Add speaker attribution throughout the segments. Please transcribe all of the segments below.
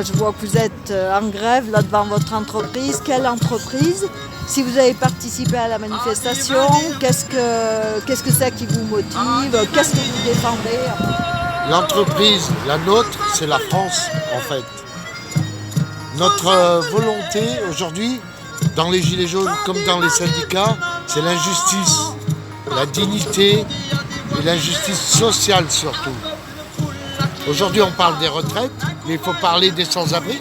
Speaker 1: Je vois que vous êtes en grève là devant votre entreprise. Quelle entreprise? Si vous avez participé à la manifestation, qu'est-ce que c'est qui vous motive? Qu'est-ce que vous défendez?
Speaker 2: L'entreprise, la nôtre, c'est la France en fait. Notre volonté aujourd'hui, dans les Gilets jaunes comme dans les syndicats, c'est l'injustice, la dignité et l'injustice sociale surtout. Aujourd'hui, on parle des retraites, mais il faut parler des sans-abri.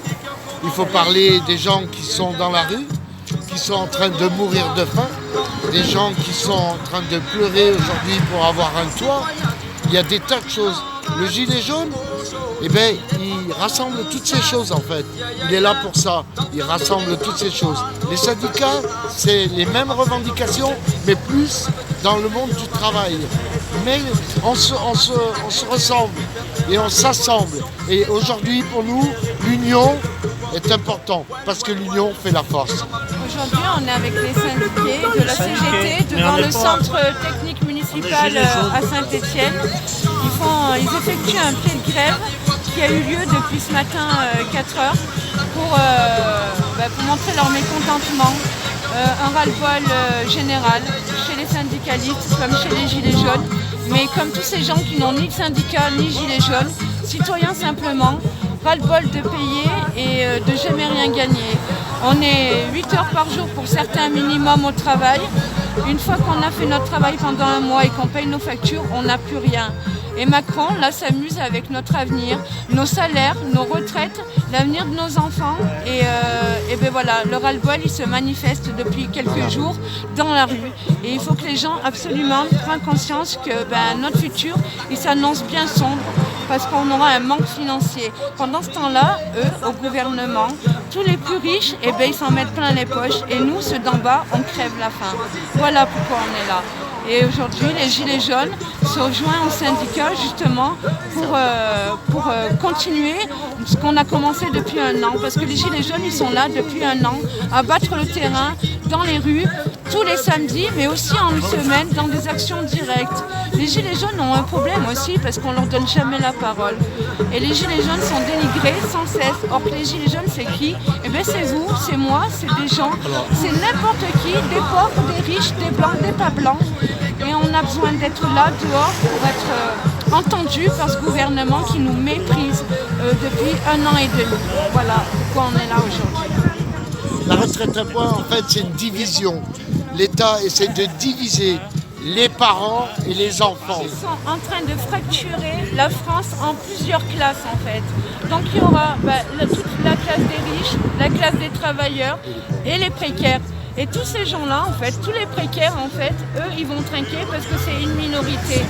Speaker 2: Il faut parler des gens qui sont dans la rue, qui sont en train de mourir de faim, des gens qui sont en train de pleurer aujourd'hui pour avoir un toit. Il y a des tas de choses. Le gilet jaune, eh bien, il rassemble toutes ces choses en fait. Il est là pour ça. Il rassemble toutes ces choses. Les syndicats, c'est les mêmes revendications, mais plus dans le monde du travail. Mais on se ressemble et on s'assemble. Et aujourd'hui, pour nous, l'union est importante parce que l'union fait la force.
Speaker 3: Aujourd'hui, on est avec les syndiqués de la CGT devant le centre technique municipal à Saint-Étienne. Ils effectuent un pied de grève qui a eu lieu depuis ce matin 4 heures pour montrer leur mécontentement. Un ras-le-bol général chez les syndicalistes comme chez les Gilets jaunes, mais comme tous ces gens qui n'ont ni de syndicat ni gilets jaunes, citoyens simplement, ras-le-bol de payer et de jamais rien gagner. On est 8 heures par jour pour certains minimum au travail. Une fois qu'on a fait notre travail pendant un mois et qu'on paye nos factures, on n'a plus rien. Et Macron, là, s'amuse avec notre avenir, nos salaires, nos retraites, l'avenir de nos enfants. Et ben voilà, le ras-le-bol, il se manifeste depuis quelques jours dans la rue. Et il faut que les gens absolument prennent conscience que notre futur, il s'annonce bien sombre parce qu'on aura un manque financier. Pendant ce temps-là, eux, au gouvernement, tous les plus riches, ils s'en mettent plein les poches. Et nous, ceux d'en bas, on crève la faim. Voilà pourquoi on est là. Et aujourd'hui, les Gilets jaunes se joignent au syndicat justement pour continuer ce qu'on a commencé depuis un an. Parce que les Gilets jaunes, ils sont là depuis un an à battre le terrain dans les rues, tous les samedis, mais aussi en semaine dans des actions directes. Les Gilets jaunes ont un problème aussi parce qu'on ne leur donne jamais la parole. Et les Gilets jaunes sont dénigrés sans cesse. Or que les Gilets jaunes, c'est qui? C'est vous, c'est moi, c'est des gens, c'est n'importe qui, des pauvres, des riches, des blancs, des pas blancs. Et on a besoin d'être là, dehors, pour être entendu par ce gouvernement qui nous méprise depuis 1 an et demi. Voilà pourquoi on est là aujourd'hui.
Speaker 2: La retraite à points, en fait, c'est une division. L'État essaie de diviser les parents et les enfants.
Speaker 3: Ils sont en train de fracturer la France en plusieurs classes, en fait. Donc il y aura toute la classe des riches, la classe des travailleurs et les précaires. Et tous ces gens-là, en fait, tous les précaires, en fait, eux, ils vont trinquer parce que c'est une minorité.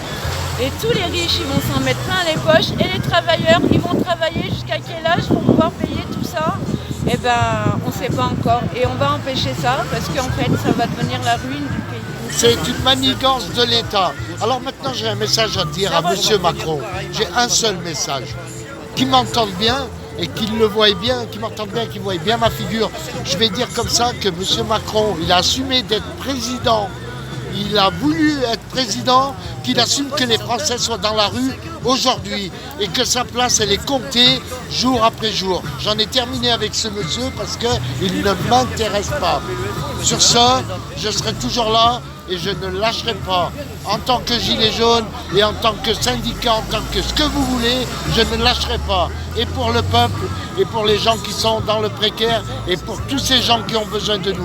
Speaker 3: Et tous les riches, ils vont s'en mettre plein les poches. Et les travailleurs, ils vont travailler jusqu'à quel âge pour pouvoir payer tout ça? On ne sait pas encore. Et on va empêcher ça parce qu'en fait, ça va devenir la ruine du pays.
Speaker 2: C'est une manigance de l'État. Alors maintenant, j'ai un message à dire à M. Macron. J'ai un seul message. Qui m'entende bien et qu'il le voie bien, qu'il m'entende bien, qu'il voie bien ma figure. Je vais dire comme ça que M. Macron, il a assumé d'être président. Il a voulu être président, qu'il assume que les Français soient dans la rue aujourd'hui et que sa place, elle est comptée jour après jour. J'en ai terminé avec ce monsieur parce qu'il ne m'intéresse pas. Sur ce, je serai toujours là et je ne lâcherai pas. En tant que gilet jaune et en tant que syndicat, en tant que ce que vous voulez, je ne lâcherai pas. Et pour le peuple, et pour les gens qui sont dans le précaire, et pour tous ces gens qui ont besoin de nous.